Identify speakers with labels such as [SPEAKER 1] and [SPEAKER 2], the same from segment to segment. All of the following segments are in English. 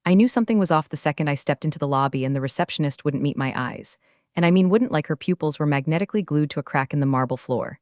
[SPEAKER 1] I knew something was off the second I stepped into the lobby and the receptionist wouldn't meet my eyes. And I mean wouldn't like her pupils were magnetically glued to a crack in the marble floor.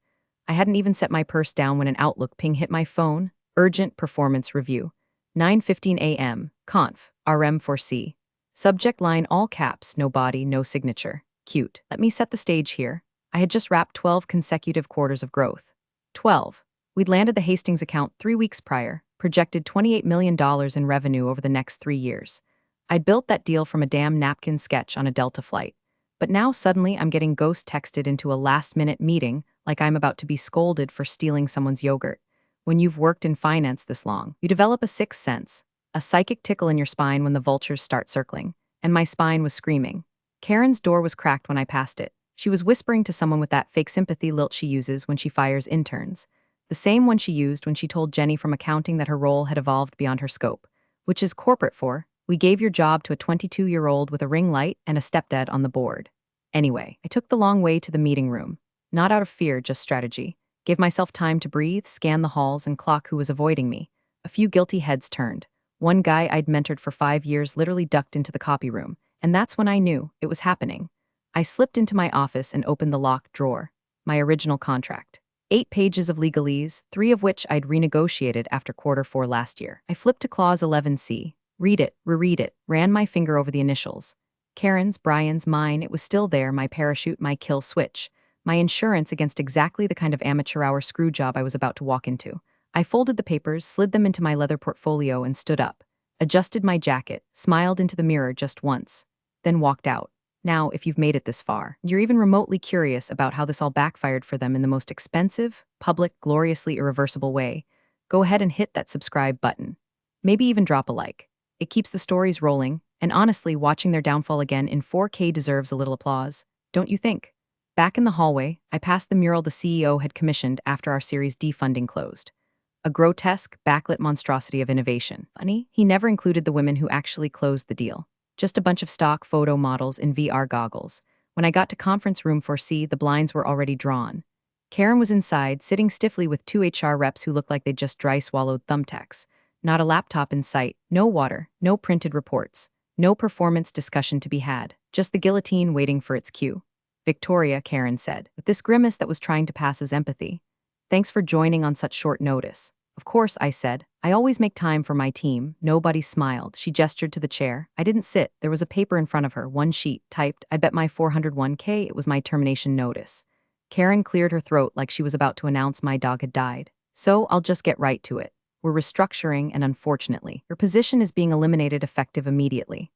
[SPEAKER 1] I hadn't even set my purse down when an Outlook ping hit my phone. Urgent performance review. 9:15 a.m. Conf. RM4C. Subject line all caps, no body, no signature. Cute. Let me set the stage here. I had just wrapped 12 consecutive quarters of growth. 12. We'd landed the Hastings account 3 weeks prior, projected $28 million in revenue over the next 3 years. I'd built that deal from a damn napkin sketch on a Delta flight. But now suddenly I'm getting ghost texted into a last-minute meeting like I'm about to be scolded for stealing someone's yogurt. When you've worked in finance this long, you develop a sixth sense, a psychic tickle in your spine when the vultures start circling. And my spine was screaming. Karen's door was cracked when I passed it. She was whispering to someone with that fake sympathy lilt she uses when she fires interns. The same one she used when she told Jenny from accounting that her role had evolved beyond her scope. Which is corporate for, we gave your job to a 22-year-old with a ring light and a stepdad on the board. Anyway, I took the long way to the meeting room. Not out of fear, just strategy. Gave myself time to breathe, scan the halls, and clock who was avoiding me. A few guilty heads turned. One guy I'd mentored for 5 years literally ducked into the copy room, and that's when I knew it was happening. I slipped into my office and opened the locked drawer. My original contract. 8 pages of legalese, 3 of which I'd renegotiated after Q4 last year. I flipped to clause 11C. Read it, reread it, ran my finger over the initials. Karen's, Brian's, mine, it was still there, my parachute, my kill switch. My insurance against exactly the kind of amateur hour screw job I was about to walk into. I folded the papers, slid them into my leather portfolio and stood up. Adjusted my jacket, smiled into the mirror just once. Then walked out. Now, if you've made it this far, you're even remotely curious about how this all backfired for them in the most expensive, public, gloriously irreversible way, go ahead and hit that subscribe button. Maybe even drop a like. It keeps the stories rolling, and honestly, watching their downfall again in 4K deserves a little applause, don't you think? Back in the hallway, I passed the mural the CEO had commissioned after our Series D funding closed. A grotesque, backlit monstrosity of innovation. Funny, he never included the women who actually closed the deal. Just a bunch of stock photo models in VR goggles. When I got to conference room 4C, the blinds were already drawn. Karen was inside, sitting stiffly with 2 HR reps who looked like they'd just dry swallowed thumbtacks. Not a laptop in sight, no water, no printed reports, no performance discussion to be had, just the guillotine waiting for its cue. Victoria, Karen said, with this grimace that was trying to pass as empathy. Thanks for joining on such short notice. Of course, I said. I always make time for my team. Nobody smiled. She gestured to the chair. I didn't sit. There was a paper in front of her, one sheet, typed. I bet my 401k it was my termination notice. Karen cleared her throat like she was about to announce my dog had died. So I'll just get right to it. We're restructuring, and unfortunately, your position is being eliminated effective immediately.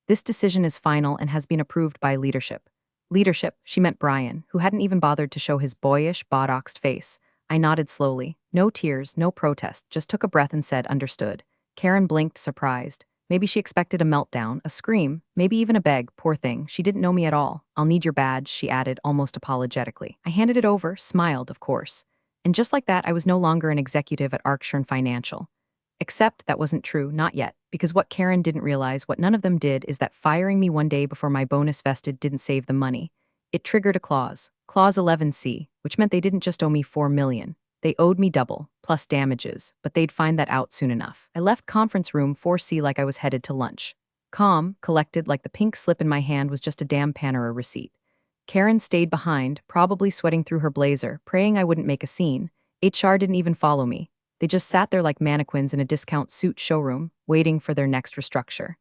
[SPEAKER 1] This decision is final and has been approved by leadership. Leadership, she meant Brian, who hadn't even bothered to show his boyish, botoxed face. I nodded slowly. No tears, no protest, just took a breath and said, understood. Karen blinked, surprised. Maybe she expected a meltdown, a scream, maybe even a beg, poor thing, she didn't know me at all. I'll need your badge, she added, almost apologetically. I handed it over, smiled, of course. And just like that, I was no longer an executive at Arcshire Financial. Except that wasn't true, not yet, because what Karen didn't realize, what none of them did, is that firing me one day before my bonus vested didn't save the money. It triggered a clause, clause 11C, which meant they didn't just owe me $4 million. They owed me double, plus damages, but they'd find that out soon enough. I left conference room 4C like I was headed to lunch. Calm, collected, like the pink slip in my hand was just a damn Panera receipt. Karen stayed behind, probably sweating through her blazer, praying I wouldn't make a scene. HR didn't even follow me. They just sat there like mannequins in a discount suit showroom, waiting for their next restructure.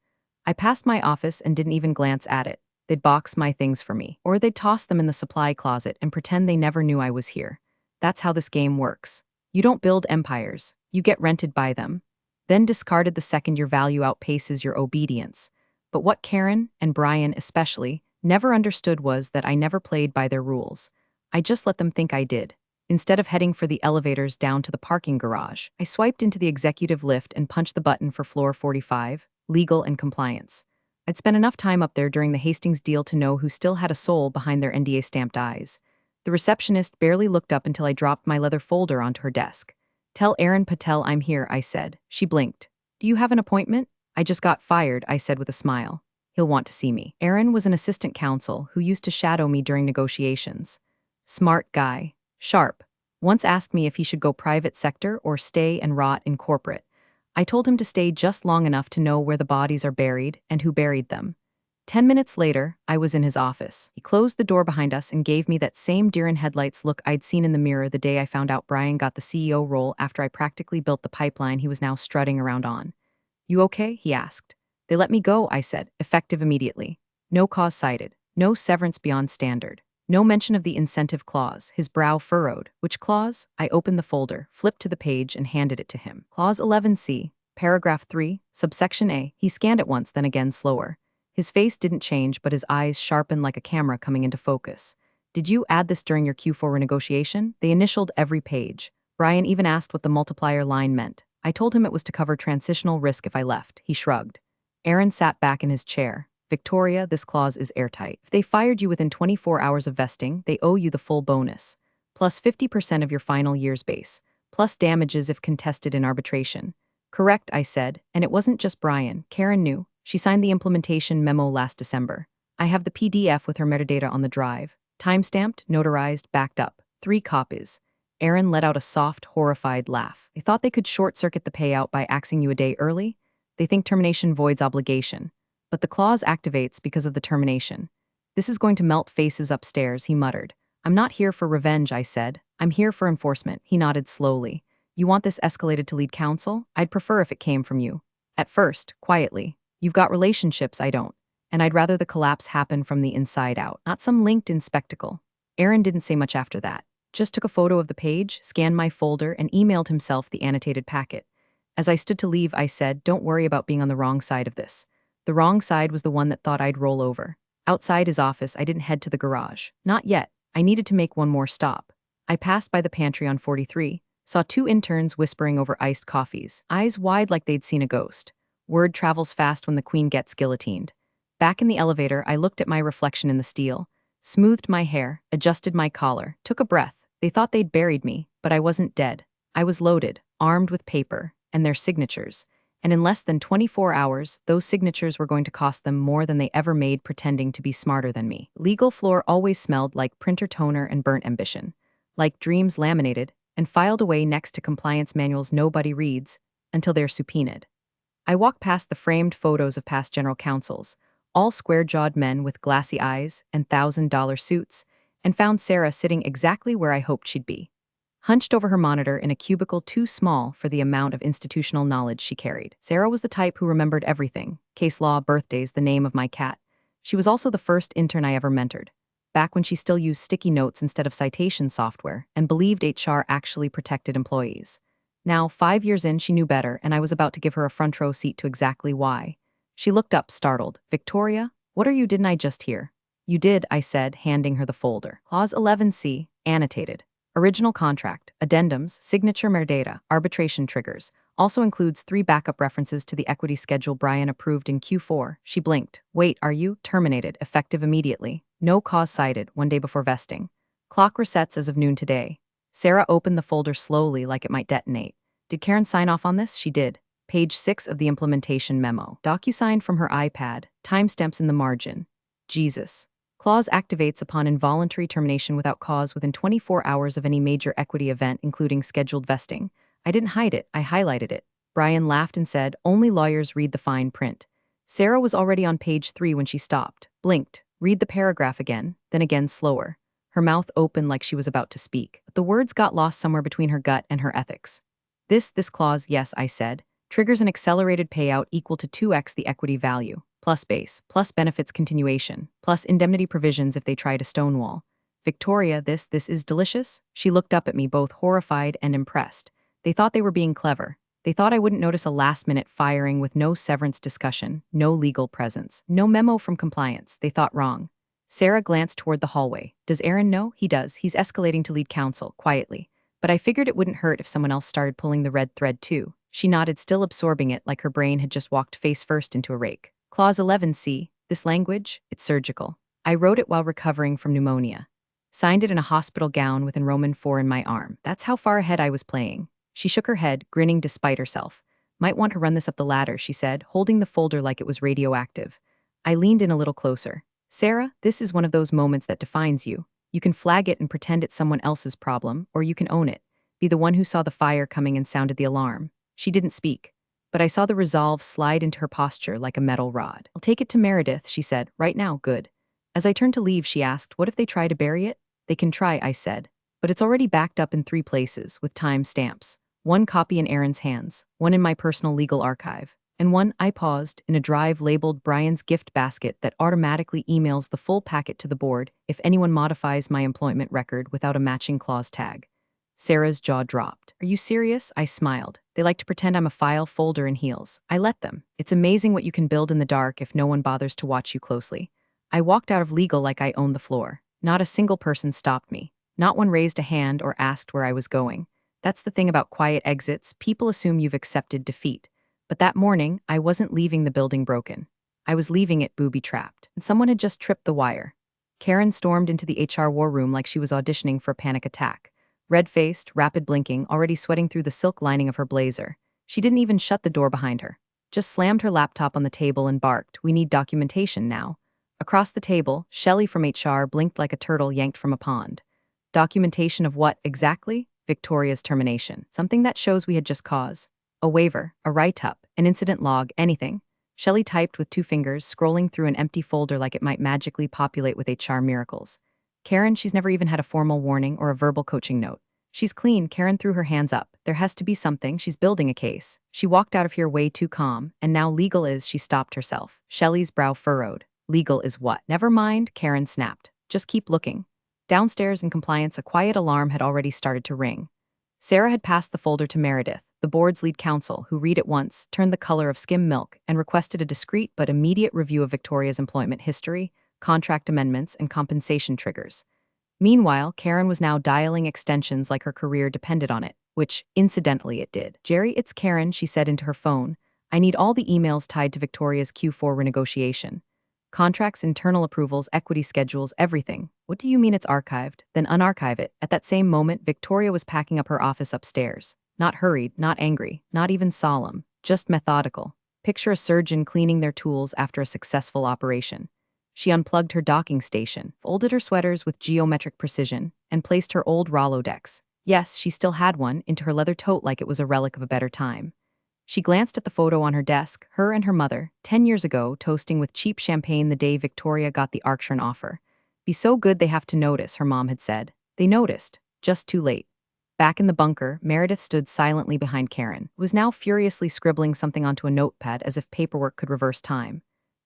[SPEAKER 1] I passed my office and didn't even glance at it. They'd box my things for me, or they'd toss them in the supply closet and pretend they never knew I was here. That's how this game works. You don't build empires, you get rented by them. Then discarded the second your value outpaces your obedience. But what Karen, and Brian especially, never understood was that I never played by their rules. I just let them think I did. Instead of heading for the elevators down to the parking garage, I swiped into the executive lift and punched the button for floor 45, legal and compliance. I'd spent enough time up there during the Hastings deal to know who still had a soul behind their NDA-stamped eyes. The receptionist barely looked up until I dropped my leather folder onto her desk. Tell Aaron Patel I'm here, I said. She blinked. Do you have an appointment? I just got fired, I said with a smile. He'll want to see me. Aaron was an assistant counsel who used to shadow me during negotiations. Smart guy. Sharp. Once asked me if he should go private sector or stay and rot in corporate. I told him to stay just long enough to know where the bodies are buried and who buried them. 10 minutes later, I was in his office. He closed the door behind us and gave me that same deer-in-headlights look I'd seen in the mirror the day I found out Brian got the CEO role after I practically built the pipeline he was now strutting around on. "You okay?" he asked. "They let me go," I said, effective immediately. No cause cited. No severance beyond standard. No mention of the incentive clause, his brow furrowed. Which clause? I opened the folder, flipped to the page, and handed it to him. Clause 11C, paragraph 3, subsection A. He scanned it once, then again slower. His face didn't change, but his eyes sharpened like a camera coming into focus. "Did you add this during your Q4 renegotiation?" They initialed every page. Brian even asked what the multiplier line meant. I told him it was to cover transitional risk if I left. He shrugged. Aaron sat back in his chair. "Victoria, this clause is airtight. If they fired you within 24 hours of vesting, they owe you the full bonus, plus 50% of your final year's base, plus damages if contested in arbitration." "Correct," I said, and it wasn't just Brian. Karen knew. She signed the implementation memo last December. I have the PDF with her metadata on the drive. Timestamped, notarized, backed up. 3 copies. Aaron let out a soft, horrified laugh. "They thought they could short-circuit the payout by axing you a day early? They think termination voids obligation. But the clause activates because of the termination. This is going to melt faces upstairs," he muttered. "I'm not here for revenge," I said. "I'm here for enforcement." He nodded slowly. "You want this escalated to lead counsel? I'd prefer if it came from you." At first, quietly. "You've got relationships, I don't. And I'd rather the collapse happen from the inside out, not some LinkedIn spectacle." Aaron didn't say much after that. Just took a photo of the page, scanned my folder, and emailed himself the annotated packet. As I stood to leave, I said, "Don't worry about being on the wrong side of this." The wrong side was the one that thought I'd roll over. Outside his office, I didn't head to the garage. Not yet. I needed to make one more stop. I passed by the pantry on 43, saw 2 interns whispering over iced coffees, eyes wide like they'd seen a ghost. Word travels fast when the queen gets guillotined. Back in the elevator, I looked at my reflection in the steel, smoothed my hair, adjusted my collar, took a breath. They thought they'd buried me, but I wasn't dead. I was loaded, armed with paper, and their signatures. And in less than 24 hours, those signatures were going to cost them more than they ever made pretending to be smarter than me. Legal floor always smelled like printer toner and burnt ambition, like dreams laminated and filed away next to compliance manuals nobody reads until they're subpoenaed. I walked past the framed photos of past general counsels, all square-jawed men with glassy eyes and $1,000 suits, and found Sarah sitting exactly where I hoped she'd be, hunched over her monitor in a cubicle too small for the amount of institutional knowledge she carried. Sarah was the type who remembered everything: case law, birthdays, the name of my cat. She was also the first intern I ever mentored, back when she still used sticky notes instead of citation software and believed HR actually protected employees. Now, 5 years in, she knew better, and I was about to give her a front-row seat to exactly why. She looked up, startled. "Victoria, what are you? Didn't I just hear?" "You did," I said, handing her the folder. Clause 11C, annotated. Original contract, addendums, signature metadata, arbitration triggers. Also includes 3 backup references to the equity schedule Brian approved in Q4. She blinked. "Wait, are you terminated, effective immediately? No cause cited, 1 day before vesting. Clock resets as of noon today." Sarah opened the folder slowly like it might detonate. "Did Karen sign off on this?" She did. Page 6 of the implementation memo. DocuSign from her iPad, timestamps in the margin. Jesus. Clause activates upon involuntary termination without cause within 24 hours of any major equity event, including scheduled vesting. I didn't hide it, I highlighted it. Brian laughed and said, "Only lawyers read the fine print." Sarah was already on page 3 when she stopped, blinked, read the paragraph again, then again slower. Her mouth opened like she was about to speak, but the words got lost somewhere between her gut and her ethics. This clause, yes, I said, triggers an accelerated payout equal to 2x the equity value, plus base, plus benefits continuation, plus indemnity provisions if they try to stonewall. "Victoria, this is delicious?" She looked up at me, both horrified and impressed. They thought they were being clever. They thought I wouldn't notice a last-minute firing with no severance discussion, no legal presence, no memo from compliance. They thought wrong. Sarah glanced toward the hallway. "Does Aaron know?" "He does. He's escalating to lead counsel, quietly. But I figured it wouldn't hurt if someone else started pulling the red thread too." She nodded, still absorbing it like her brain had just walked face first into a rake. Clause 11C, this language, it's surgical. I wrote it while recovering from pneumonia. Signed it in a hospital gown with Roman 4 in my arm. That's how far ahead I was playing. She shook her head, grinning despite herself. "Might want to run this up the ladder," she said, holding the folder like it was radioactive. I leaned in a little closer. "Sarah, this is one of those moments that defines you. You can flag it and pretend it's someone else's problem, or you can own it. Be the one who saw the fire coming and sounded the alarm." She didn't speak, but I saw the resolve slide into her posture like a metal rod. "I'll take it to Meredith," she said. "Right now, good." As I turned to leave, she asked, "What if they try to bury it?" "They can try," I said. "But it's already backed up in 3 places, with time stamps. One copy in Aaron's hands, one in my personal legal archive, and one," I paused, "in a drive labeled Brian's gift basket that automatically emails the full packet to the board if anyone modifies my employment record without a matching clause tag." Sarah's jaw dropped. "Are you serious?" I smiled. "They like to pretend I'm a file folder in heels. I let them. It's amazing what you can build in the dark if no one bothers to watch you closely." I walked out of legal like I owned the floor. Not a single person stopped me. Not one raised a hand or asked where I was going. That's the thing about quiet exits, people assume you've accepted defeat. But that morning, I wasn't leaving the building broken. I was leaving it booby-trapped, and someone had just tripped the wire. Karen stormed into the HR war room like she was auditioning for a panic attack. Red-faced, rapid blinking, already sweating through the silk lining of her blazer. She didn't even shut the door behind her. Just slammed her laptop on the table and barked, "We need documentation now." Across the table, Shelley from HR blinked like a turtle yanked from a pond. Documentation of what, exactly? Victoria's termination. Something that shows we had just cause. A waiver, a write-up, an incident log, anything. Shelley typed with 2 fingers, scrolling through an empty folder like it might magically populate with HR miracles. Karen, she's never even had a formal warning or a verbal coaching note. She's clean. Karen threw her hands up. There has to be something. She's building a case. She walked out of here way too calm, and now legal is, she stopped herself. Shelley's brow furrowed. Legal is what? Never mind, Karen snapped. Just keep looking. Downstairs in compliance, a quiet alarm had already started to ring. Sarah had passed the folder to Meredith, the board's lead counsel, who read it once, turned the color of skim milk, and requested a discreet but immediate review of Victoria's employment history, contract amendments, and compensation triggers. Meanwhile, Karen was now dialing extensions like her career depended on it, which, incidentally, it did. "Jerry, it's Karen," she said into her phone. "I need all the emails tied to Victoria's Q4 renegotiation. Contracts, internal approvals, equity schedules, everything." "What do you mean it's archived?" "Then unarchive it." At that same moment, Victoria was packing up her office upstairs. Not hurried, not angry, not even solemn, just methodical. Picture a surgeon cleaning their tools after a successful operation. She unplugged her docking station, folded her sweaters with geometric precision, and placed her old Rolodex. Yes, she still had one, into her leather tote like it was a relic of a better time. She glanced at the photo on her desk, her and her mother, 10 years ago, toasting with cheap champagne the day Victoria got the Arctron offer. "Be so good they have to notice," her mom had said. They noticed, just too late. Back in the bunker, Meredith stood silently behind Karen, who was now furiously scribbling something onto a notepad as if paperwork could reverse time.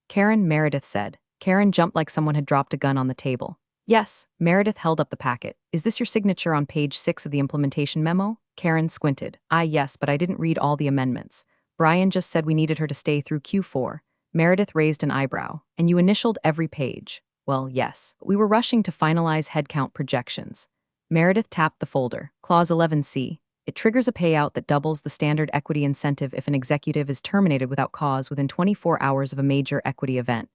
[SPEAKER 1] "Karen," Meredith said. Karen jumped like someone had dropped a gun on the table. "Yes." Meredith held up the packet. "Is this your signature on page 6 of the implementation memo?" Karen squinted. Yes, but I didn't read all the amendments. Brian just said we needed her to stay through Q4. Meredith raised an eyebrow. "And you initialed every page." "Well, yes. We were rushing to finalize headcount projections." Meredith tapped the folder. "Clause 11C. It triggers a payout that doubles the standard equity incentive if an executive is terminated without cause within 24 hours of a major equity event."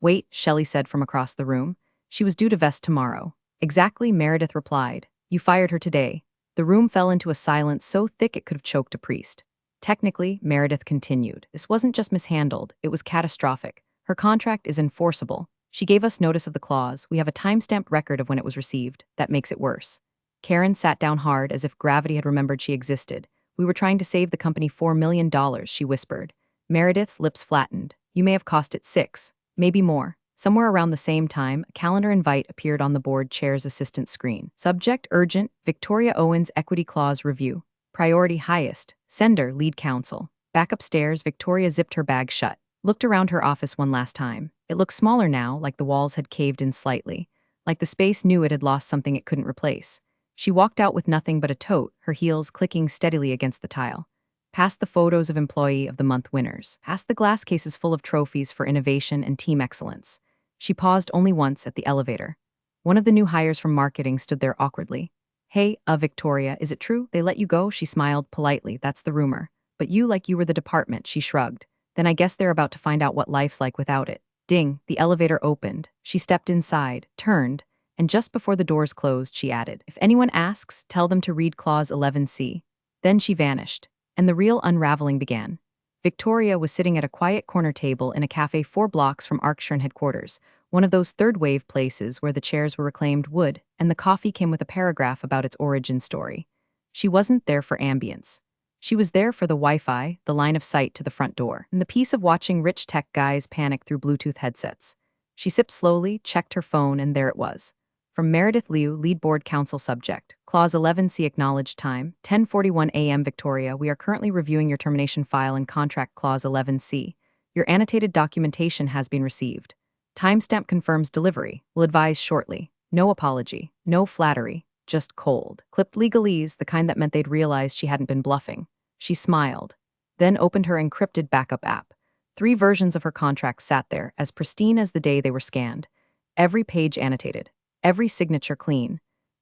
[SPEAKER 1] "Wait," Shelley said from across the room. "She was due to vest tomorrow." "Exactly," Meredith replied. "You fired her today." The room fell into a silence so thick it could have choked a priest. "Technically," Meredith continued, "this wasn't just mishandled, it was catastrophic. Her contract is enforceable. She gave us notice of the clause. We have a timestamped record of when it was received. That makes it worse." Karen sat down hard as if gravity had remembered she existed. "We were trying to save the company $4 million, she whispered. Meredith's lips flattened. "You may have cost it 6. Maybe more." Somewhere around the same time, a calendar invite appeared on the board chair's assistant screen. "Subject, urgent, Victoria Owens Equity Clause Review. Priority highest. Sender, lead counsel." Back upstairs, Victoria zipped her bag shut, looked around her office one last time. It looked smaller now, like the walls had caved in slightly, like the space knew it had lost something it couldn't replace. She walked out with nothing but a tote, her heels clicking steadily against the tile. Past the photos of Employee of the Month winners, past the glass cases full of trophies for innovation and team excellence. She paused only once at the elevator. One of the new hires from marketing stood there awkwardly. "Hey, Victoria, is it true? They let you go?" She smiled politely. "That's the rumor. But you like you were the department," she shrugged. "Then I guess they're about to find out what life's like without it." Ding, the elevator opened. She stepped inside, turned, and just before the doors closed, she added, "If anyone asks, tell them to read Clause 11C. Then she vanished, and the real unraveling began. Victoria was sitting at a quiet corner table in a cafe 4 blocks from Arctron headquarters, one of those third-wave places where the chairs were reclaimed wood, and the coffee came with a paragraph about its origin story. She wasn't there for ambience. She was there for the Wi-Fi, the line of sight to the front door, and the peace of watching rich tech guys panic through Bluetooth headsets. She sipped slowly, checked her phone, and there it was. From Meredith Liu, lead board counsel subject. Clause 11C acknowledged time, 10:41 a.m. Victoria, we are currently reviewing your termination file and contract clause 11C. Your annotated documentation has been received. Timestamp confirms delivery. Will advise shortly. No apology, no flattery, just cold. Clipped legalese, the kind that meant they'd realized she hadn't been bluffing. She smiled, then opened her encrypted backup app. 3 versions of her contract sat there, as pristine as the day they were scanned. Every page annotated, every signature clean.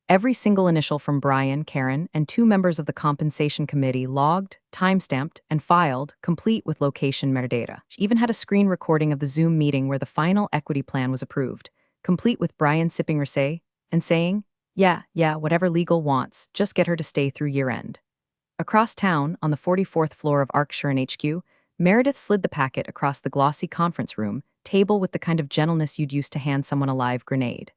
[SPEAKER 1] Every single initial from Brian, Karen, and 2 members of the compensation committee logged, timestamped, and filed, complete with location metadata. She even had a screen recording of the Zoom meeting where the final equity plan was approved, complete with Brian sipping rosé and saying, yeah, whatever legal wants, just get her to stay through year-end. Across town, on the 44th floor of Arkshiren HQ, Meredith slid the packet across the glossy conference room table with the kind of gentleness you'd use to hand someone a live grenade.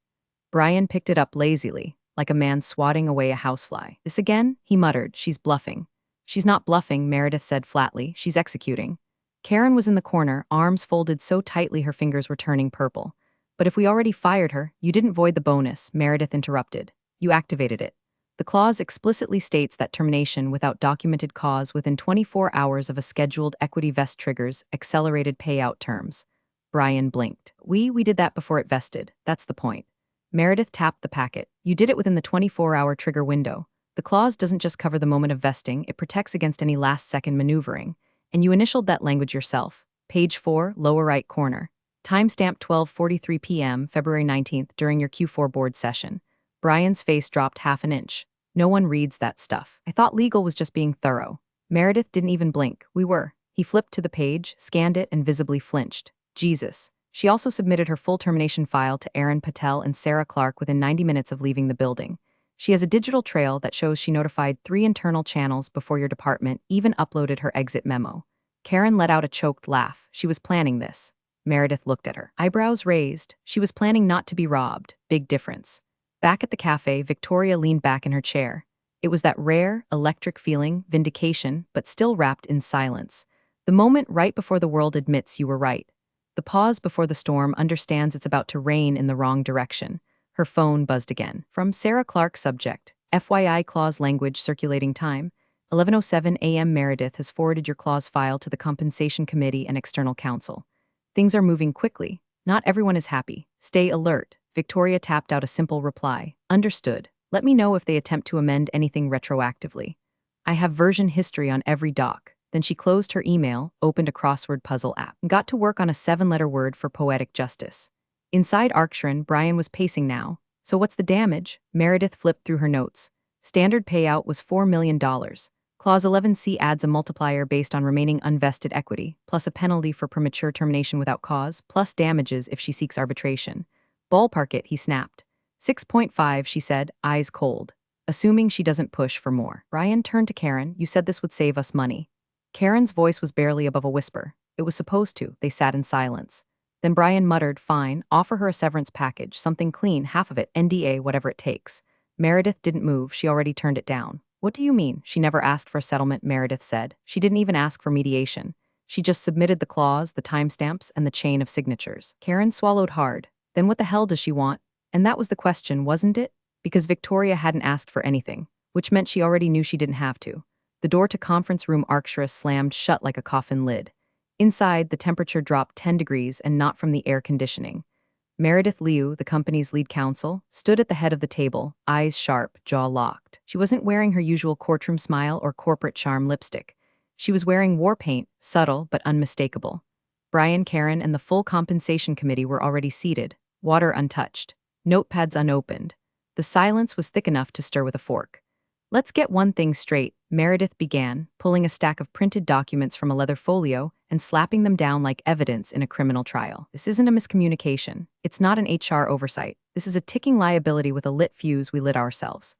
[SPEAKER 1] Brian picked it up lazily, like a man swatting away a housefly. This again? He muttered. She's bluffing. She's not bluffing, Meredith said flatly. She's executing. Karen was in the corner, arms folded so tightly her fingers were turning purple. But if we already fired her, you didn't void the bonus, Meredith interrupted. You activated it. The clause explicitly states that termination without documented cause within 24 hours of a scheduled equity vest triggers accelerated payout terms. Brian blinked. We did that before it vested. That's the point. Meredith tapped the packet. You did it within the 24-hour trigger window. The clause doesn't just cover the moment of vesting, it protects against any last-second maneuvering. And you initialed that language yourself. Page 4, lower right corner. Timestamp 12:43 p.m., February 19th, during your Q4 board session. Brian's face dropped half an inch. No one reads that stuff. I thought legal was just being thorough. Meredith didn't even blink. We were. He flipped to the page, scanned it, and visibly flinched. Jesus. She also submitted her full termination file to Aaron Patel and Sarah Clark within 90 minutes of leaving the building. She has a digital trail that shows she notified 3 internal channels before your department even uploaded her exit memo. Karen let out a choked laugh. She was planning this. Meredith looked at her. Eyebrows raised. She was planning not to be robbed. Big difference. Back at the cafe, Victoria leaned back in her chair. It was that rare, electric feeling, vindication, but still wrapped in silence. The moment right before the world admits you were right. The pause before the storm understands it's about to rain in the wrong direction. Her phone buzzed again. From Sarah Clark, subject. FYI clause language circulating time. 11:07 a.m. Meredith has forwarded your clause file to the compensation committee and external counsel. Things are moving quickly. Not everyone is happy. Stay alert. Victoria tapped out a simple reply. Understood. Let me know if they attempt to amend anything retroactively. I have version history on every doc. Then she closed her email, opened a crossword puzzle app, and got to work on a 7-letter word for poetic justice. Inside Arkshiren, Brian was pacing now. So what's the damage? Meredith flipped through her notes. Standard payout was $4 million. Clause 11C adds a multiplier based on remaining unvested equity, plus a penalty for premature termination without cause, plus damages if she seeks arbitration. Ballpark it, he snapped. 6.5, she said, eyes cold. Assuming she doesn't push for more. Brian turned to Karen. You said this would save us money. Karen's voice was barely above a whisper. It was supposed to. They sat in silence. Then Brian muttered, fine, offer her a severance package, something clean, half of it, NDA, whatever it takes. Meredith didn't move. She already turned it down. What do you mean? She never asked for a settlement, Meredith said. She didn't even ask for mediation. She just submitted the clause, the timestamps, and the chain of signatures. Karen swallowed hard. Then what the hell does she want? And that was the question, wasn't it? Because Victoria hadn't asked for anything, which meant she already knew she didn't have to. The door to conference room Arkshiren slammed shut like a coffin lid. Inside, the temperature dropped 10 degrees and not from the air conditioning. Meredith Liu, the company's lead counsel, stood at the head of the table, eyes sharp, jaw locked. She wasn't wearing her usual courtroom smile or corporate charm lipstick. She was wearing war paint, subtle but unmistakable. Brian, Karen, and the full compensation committee were already seated, water untouched, notepads unopened. The silence was thick enough to stir with a fork. Let's get one thing straight, Meredith began, pulling a stack of printed documents from a leather folio and slapping them down like evidence in a criminal trial. This isn't a miscommunication. It's not an HR oversight. This is a ticking liability with a lit fuse we lit ourselves.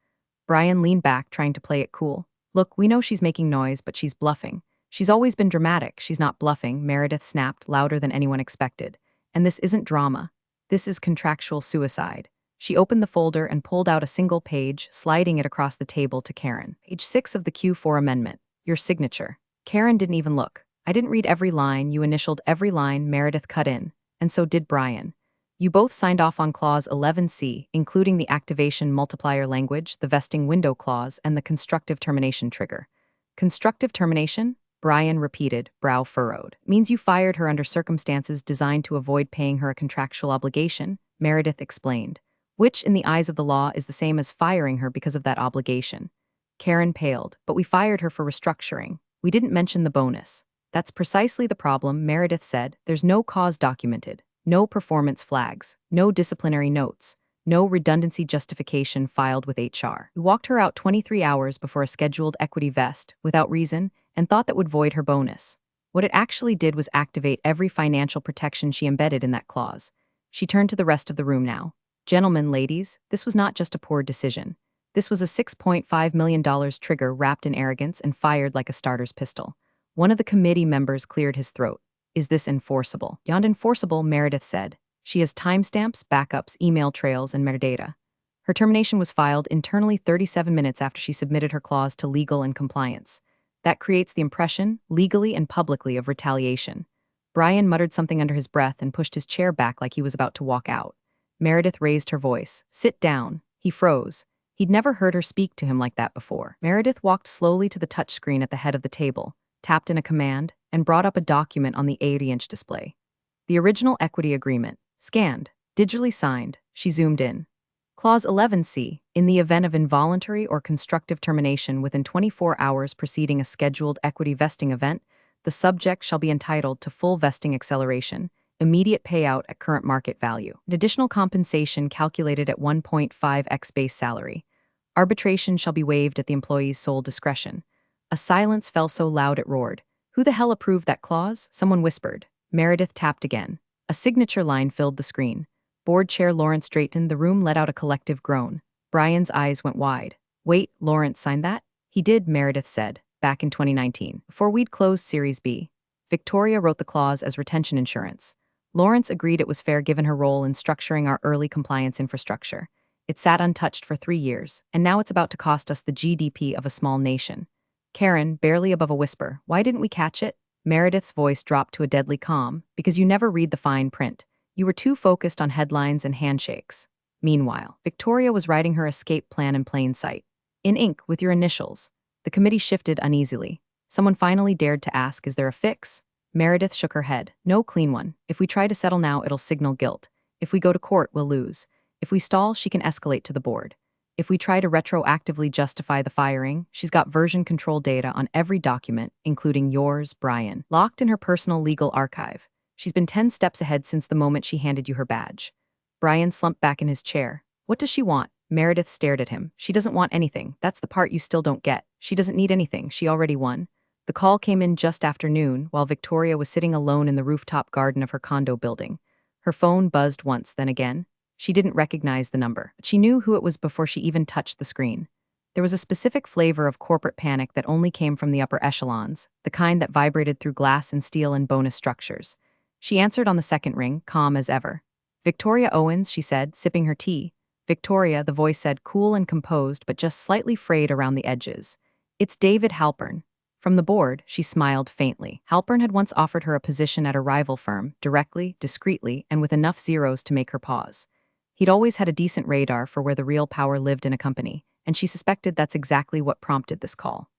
[SPEAKER 1] Brian leaned back, trying to play it cool. Look, we know she's making noise, but she's bluffing. She's always been dramatic. She's not bluffing, Meredith snapped, louder than anyone expected. And this isn't drama. This is contractual suicide. She opened the folder and pulled out a single page, sliding it across the table to Karen. Page 6 of the Q4 amendment. Your signature. Karen didn't even look. I didn't read every line, you initialed every line, Meredith cut in. And so did Brian. You both signed off on Clause 11C, including the activation multiplier language, the vesting window clause, and the constructive termination trigger. Constructive termination? Brian repeated, brow furrowed. Means you fired her under circumstances designed to avoid paying her a contractual obligation, Meredith explained. Which, in the eyes of the law, is the same as firing her because of that obligation. Karen paled, but we fired her for restructuring. We didn't mention the bonus. That's precisely the problem, Meredith said. There's no cause documented, no performance flags, no disciplinary notes, no redundancy justification filed with HR. We walked her out 23 hours before a scheduled equity vest, without reason, and thought that would void her bonus. What it actually did was activate every financial protection she embedded in that clause. She turned to the rest of the room now. Gentlemen, ladies, this was not just a poor decision. This was a $6.5 million trigger wrapped in arrogance and fired like a starter's pistol. One of the committee members cleared his throat. Is this enforceable? Beyond enforceable, Meredith said. She has timestamps, backups, email trails, and metadata. Her termination was filed internally 37 minutes after she submitted her clause to legal and compliance. That creates the impression, legally and publicly, of retaliation. Brian muttered something under his breath and pushed his chair back like he was about to walk out. Meredith raised her voice. Sit down. He froze. He'd never heard her speak to him like that before. Meredith walked slowly to the touchscreen at the head of the table, tapped in a command, and brought up a document on the 80-inch display. The original equity agreement. Scanned. Digitally signed. She zoomed in. Clause 11C. In the event of involuntary or constructive termination within 24 hours preceding a scheduled equity vesting event, the subject shall be entitled to full vesting acceleration, immediate payout at current market value, and additional compensation calculated at 1.5x base salary. Arbitration shall be waived at the employee's sole discretion. A silence fell so loud it roared. Who the hell approved that clause? Someone whispered. Meredith tapped again. A signature line filled the screen. Board Chair Lawrence straightened. The room let out a collective groan. Brian's eyes went wide. Wait, Lawrence signed that? He did, Meredith said, back in 2019, before we'd closed Series B. Victoria wrote the clause as retention insurance. Lawrence agreed it was fair given her role in structuring our early compliance infrastructure. It sat untouched for 3 years, and now it's about to cost us the GDP of a small nation. Karen, barely above a whisper, why didn't we catch it? Meredith's voice dropped to a deadly calm. Because you never read the fine print. You were too focused on headlines and handshakes. Meanwhile, Victoria was writing her escape plan in plain sight. In ink, with your initials. The committee shifted uneasily. Someone finally dared to ask, is there a fix? Meredith shook her head. No clean one. If we try to settle now, it'll signal guilt. If we go to court, we'll lose. If we stall, she can escalate to the board. If we try to retroactively justify the firing, she's got version control data on every document, including yours, Brian, locked in her personal legal archive. She's been 10 steps ahead since the moment she handed you her badge. Brian slumped back in his chair. What does she want? Meredith stared at him. She doesn't want anything. That's the part you still don't get. She doesn't need anything. She already won. The call came in just after noon, while Victoria was sitting alone in the rooftop garden of her condo building. Her phone buzzed once, then again. She didn't recognize the number, but she knew who it was before she even touched the screen. There was a specific flavor of corporate panic that only came from the upper echelons, the kind that vibrated through glass and steel and bonus structures. She answered on the second ring, calm as ever. Victoria Owens, she said, sipping her tea. Victoria, the voice said, cool and composed, but just slightly frayed around the edges. It's David Halpern. From the board, she smiled faintly. Halpern had once offered her a position at a rival firm, directly, discreetly, and with enough zeros to make her pause. He'd always had a decent radar for where the real power lived in a company, and she suspected that's exactly what prompted this call.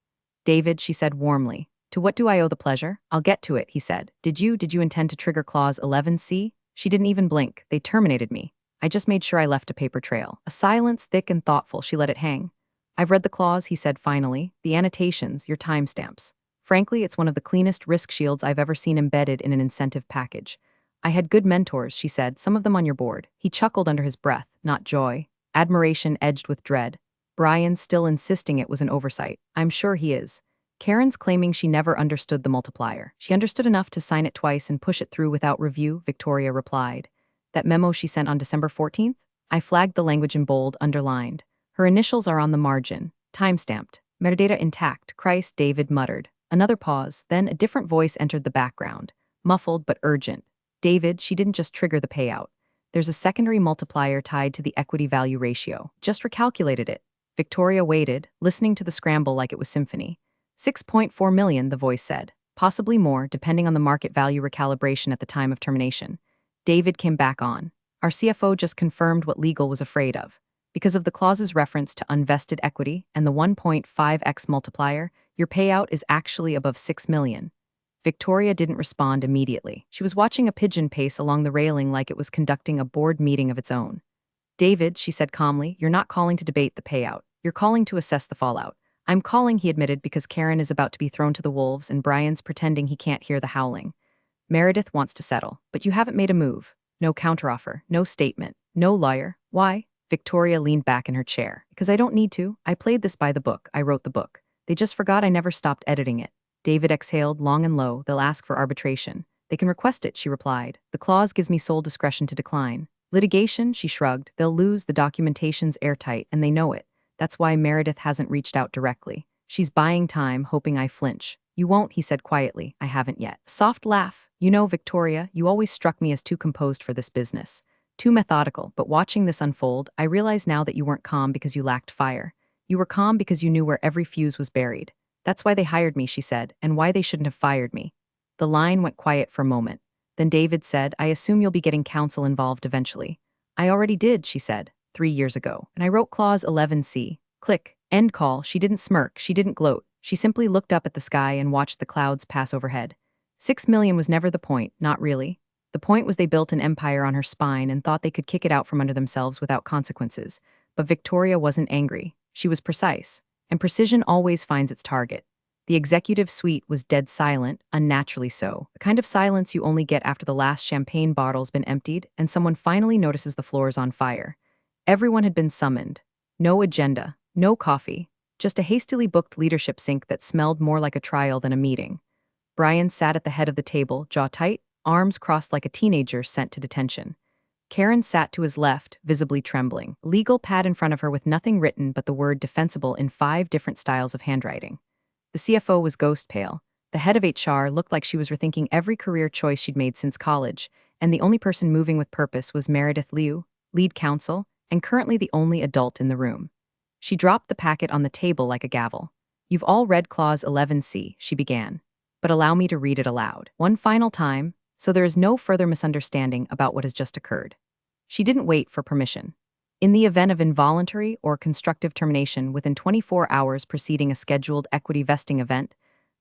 [SPEAKER 1] David, she said warmly. To what do I owe the pleasure? I'll get to it, he said. Did you intend to trigger Clause 11C? She didn't even blink. They terminated me. I just made sure I left a paper trail. A silence thick and thoughtful, she let it hang. I've read the clause, he said finally. The annotations, your timestamps. Frankly, it's one of the cleanest risk shields I've ever seen embedded in an incentive package. I had good mentors, she said, some of them on your board. He chuckled under his breath, not joy. Admiration edged with dread. Brian still insisting it was an oversight. I'm sure he is. Karen's claiming she never understood the multiplier. She understood enough to sign it twice and push it through without review, Victoria replied. That memo she sent on December 14th? I flagged the language in bold, underlined. Her initials are on the margin. Timestamped. Metadata intact, Christ, David muttered. Another pause, then a different voice entered the background. Muffled but urgent. David, she didn't just trigger the payout. There's a secondary multiplier tied to the equity value ratio. Just recalculated it. Victoria waited, listening to the scramble like it was symphony. 6.4 million, the voice said. Possibly more, depending on the market value recalibration at the time of termination. David came back on. Our CFO just confirmed what legal was afraid of. Because of the clause's reference to unvested equity and the 1.5x multiplier, your payout is actually above 6 million. Victoria didn't respond immediately. She was watching a pigeon pace along the railing like it was conducting a board meeting of its own. David, she said calmly, you're not calling to debate the payout. You're calling to assess the fallout. I'm calling, he admitted, because Karen is about to be thrown to the wolves and Brian's pretending he can't hear the howling. Meredith wants to settle, but you haven't made a move. No counteroffer, no statement, no lawyer. Why? Victoria leaned back in her chair. Because I don't need to. I played this by the book. I wrote the book. They just forgot I never stopped editing it. David exhaled long and low. They'll ask for arbitration. They can request it, she replied. The clause gives me sole discretion to decline. Litigation, she shrugged. They'll lose, the documentation's airtight, and they know it. That's why Meredith hasn't reached out directly. She's buying time, hoping I flinch. You won't, he said quietly. I haven't yet. Soft laugh. You know, Victoria, you always struck me as too composed for this business. Too methodical, but watching this unfold, I realize now that you weren't calm because you lacked fire. You were calm because you knew where every fuse was buried. That's why they hired me, she said, and why they shouldn't have fired me. The line went quiet for a moment. Then David said, I assume you'll be getting counsel involved eventually. I already did, she said, 3 years ago, and I wrote Clause 11C. Click. End call. She didn't smirk, she didn't gloat. She simply looked up at the sky and watched the clouds pass overhead. 6 million was never the point, not really. The point was they built an empire on her spine and thought they could kick it out from under themselves without consequences. But Victoria wasn't angry. She was precise. And precision always finds its target. The executive suite was dead silent, unnaturally so. The kind of silence you only get after the last champagne bottle's been emptied and someone finally notices the floor is on fire. Everyone had been summoned. No agenda, no coffee, just a hastily booked leadership sync that smelled more like a trial than a meeting. Brian sat at the head of the table, jaw tight, arms crossed like a teenager sent to detention. Karen sat to his left, visibly trembling, a legal pad in front of her with nothing written but the word defensible in 5 different styles of handwriting. The CFO was ghost pale. The head of HR looked like she was rethinking every career choice she'd made since college, and the only person moving with purpose was Meredith Liu, lead counsel, and currently the only adult in the room. She dropped the packet on the table like a gavel. You've all read Clause 11C, she began. But allow me to read it aloud. One final time, so there is no further misunderstanding about what has just occurred. She didn't wait for permission. In the event of involuntary or constructive termination within 24 hours preceding a scheduled equity vesting event,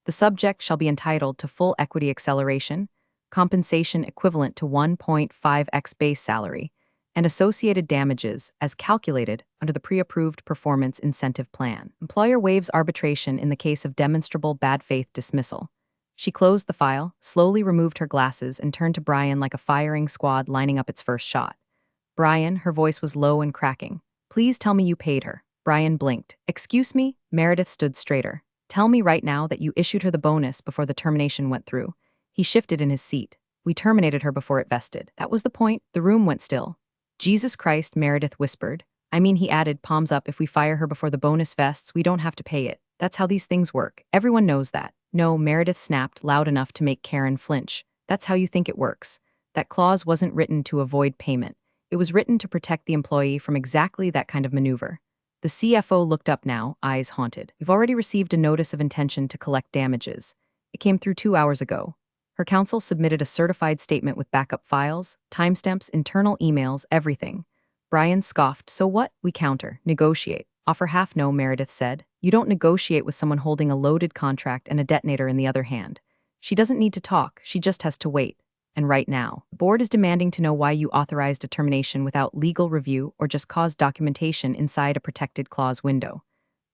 [SPEAKER 1] the subject shall be entitled to full equity acceleration, compensation equivalent to 1.5x base salary, and associated damages as calculated under the pre-approved performance incentive plan. Employer waives arbitration in the case of demonstrable bad faith dismissal. She closed the file, slowly removed her glasses, and turned to Brian like a firing squad lining up its first shot. Brian, her voice was low and cracking. Please tell me you paid her. Brian blinked. Excuse me? Meredith stood straighter. Tell me right now that you issued her the bonus before the termination went through. He shifted in his seat. We terminated her before it vested. That was the point. The room went still. Jesus Christ, Meredith whispered. I mean, he added, palms up, if we fire her before the bonus vests, we don't have to pay it. That's how these things work. Everyone knows that. No, Meredith snapped, loud enough to make Karen flinch. That's how you think it works. That clause wasn't written to avoid payment. It was written to protect the employee from exactly that kind of maneuver. The CFO looked up now, eyes haunted. We've already received a notice of intention to collect damages. It came through 2 hours ago. Her counsel submitted a certified statement with backup files, timestamps, internal emails, everything. Brian scoffed. So what? We counter. Negotiate. Offer half no, Meredith said. You don't negotiate with someone holding a loaded contract and a detonator in the other hand. She doesn't need to talk, she just has to wait. And right now, the board is demanding to know why you authorized a termination without legal review or just caused documentation inside a protected clause window.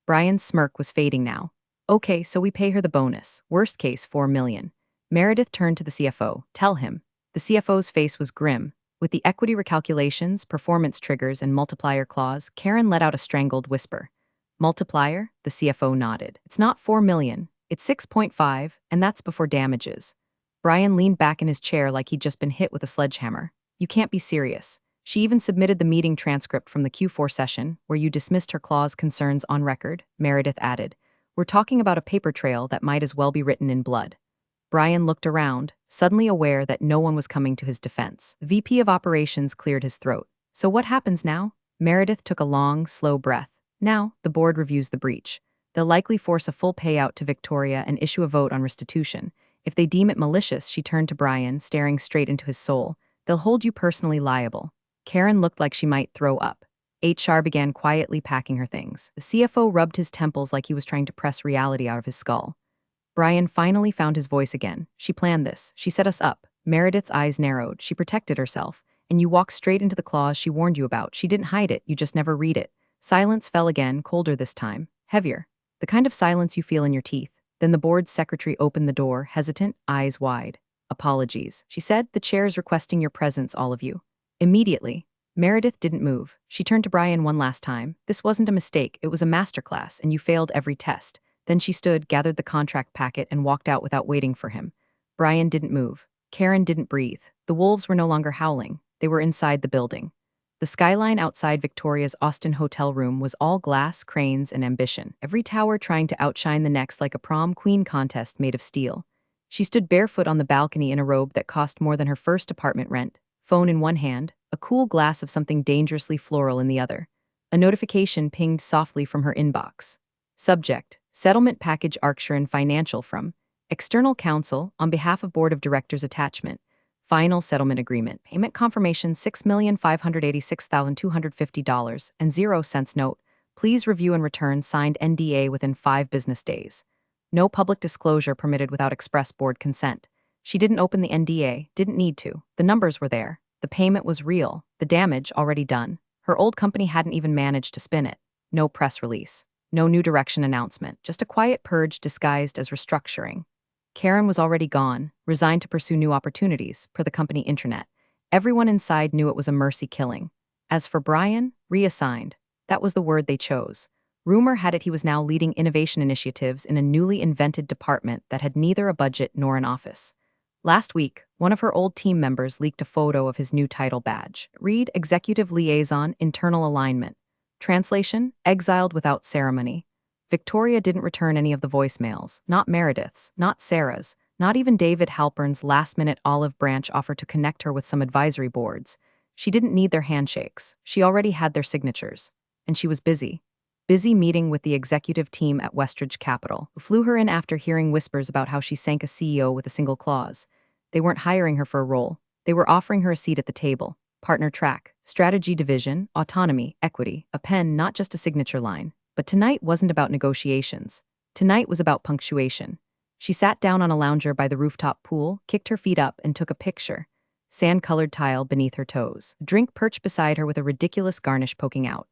[SPEAKER 1] Brian's smirk was fading now. Okay, so we pay her the bonus. Worst case, 4 million. Meredith turned to the CFO. Tell him. The CFO's face was grim. With the equity recalculations, performance triggers, and multiplier clause, Karen let out a strangled whisper. Multiplier? The CFO nodded. It's not 4 million. It's 6.5, and that's before damages. Brian leaned back in his chair like he'd just been hit with a sledgehammer. You can't be serious. She even submitted the meeting transcript from the Q4 session, where you dismissed her clause concerns on record, Meredith added. We're talking about a paper trail that might as well be written in blood. Brian looked around, suddenly aware that no one was coming to his defense. The VP of Operations cleared his throat. So what happens now? Meredith took a long, slow breath. Now, the board reviews the breach. They'll likely force a full payout to Victoria and issue a vote on restitution. If they deem it malicious, she turned to Brian, staring straight into his soul. They'll hold you personally liable. Karen looked like she might throw up. HR began quietly packing her things. The CFO rubbed his temples like he was trying to press reality out of his skull. Brian finally found his voice again. She planned this. She set us up. Meredith's eyes narrowed. She protected herself. And you walked straight into the clause she warned you about. She didn't hide it. You just never read it. Silence fell again, colder this time. Heavier. The kind of silence you feel in your teeth. Then the board's secretary opened the door, hesitant, eyes wide. Apologies, she said. The chair's requesting your presence, all of you. Immediately. Meredith didn't move. She turned to Brian one last time. This wasn't a mistake. It was a masterclass, and you failed every test. Then she stood, gathered the contract packet, and walked out without waiting for him. Brian didn't move. Karen didn't breathe. The wolves were no longer howling. They were inside the building. The skyline outside Victoria's Austin hotel room was all glass, cranes, and ambition, every tower trying to outshine the next like a prom queen contest made of steel. She stood barefoot on the balcony in a robe that cost more than her first apartment rent, phone in one hand, a cool glass of something dangerously floral in the other. A notification pinged softly from her inbox. Subject: Settlement Package Arkshiran Financial from External Counsel on behalf of Board of Directors Attachment. Final Settlement Agreement. Payment confirmation $6,586,250 and 0 cents note. Please review and return signed NDA within 5 business days. No public disclosure permitted without express board consent. She didn't open the NDA, didn't need to. The numbers were there. The payment was real. The damage already done. Her old company hadn't even managed to spin it. No press release. No new direction announcement. Just a quiet purge disguised as restructuring. Karen was already gone, resigned to pursue new opportunities, per the company intranet. Everyone inside knew it was a mercy killing. As for Brian, reassigned. That was the word they chose. Rumor had it he was now leading innovation initiatives in a newly invented department that had neither a budget nor an office. Last week, one of her old team members leaked a photo of his new title badge. Read Executive Liaison, Internal Alignment. Translation: Exiled without ceremony. Victoria didn't return any of the voicemails, not Meredith's, not Sarah's, not even David Halpern's last-minute olive branch offer to connect her with some advisory boards. She didn't need their handshakes. She already had their signatures. And she was busy. Busy meeting with the executive team at Westridge Capital, who flew her in after hearing whispers about how she sank a CEO with a single clause. They weren't hiring her for a role. They were offering her a seat at the table. Partner track, strategy division, autonomy, equity, a pen, not just a signature line. But tonight wasn't about negotiations. Tonight was about punctuation. She sat down on a lounger by the rooftop pool, kicked her feet up, and took a picture. Sand-colored tile beneath her toes. A drink perched beside her with a ridiculous garnish poking out.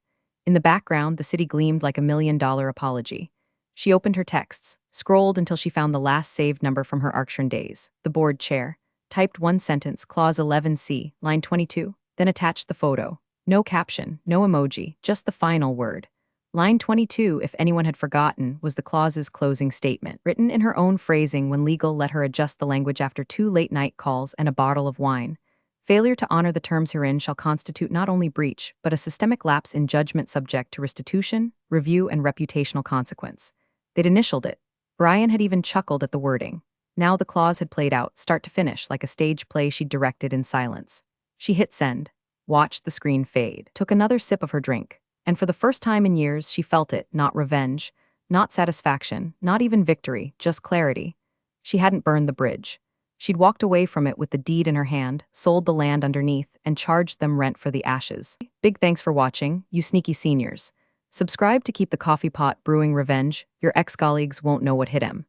[SPEAKER 1] In the background, the city gleamed like $1,000,000 apology. She opened her texts, scrolled until she found the last saved number from her Arkshiran days, the board chair, typed one sentence, clause 11C, line 22, then attached the photo. No caption, no emoji, just the final word. Line 22, if anyone had forgotten, was the clause's closing statement, written in her own phrasing when legal let her adjust the language after 2 late-night calls and a bottle of wine. Failure to honor the terms herein shall constitute not only breach, but a systemic lapse in judgment subject to restitution, review, and reputational consequence. They'd initialed it. Brian had even chuckled at the wording. Now the clause had played out, start to finish, like a stage play she'd directed in silence. She hit send, watched the screen fade, took another sip of her drink. And for the first time in years, she felt it, not revenge, not satisfaction, not even victory, just clarity. She hadn't burned the bridge. She'd walked away from it with the deed in her hand, sold the land underneath, and charged them rent for the ashes. Big thanks for watching, you sneaky seniors. Subscribe to keep the coffee pot brewing revenge. Your ex-colleagues won't know what hit 'em.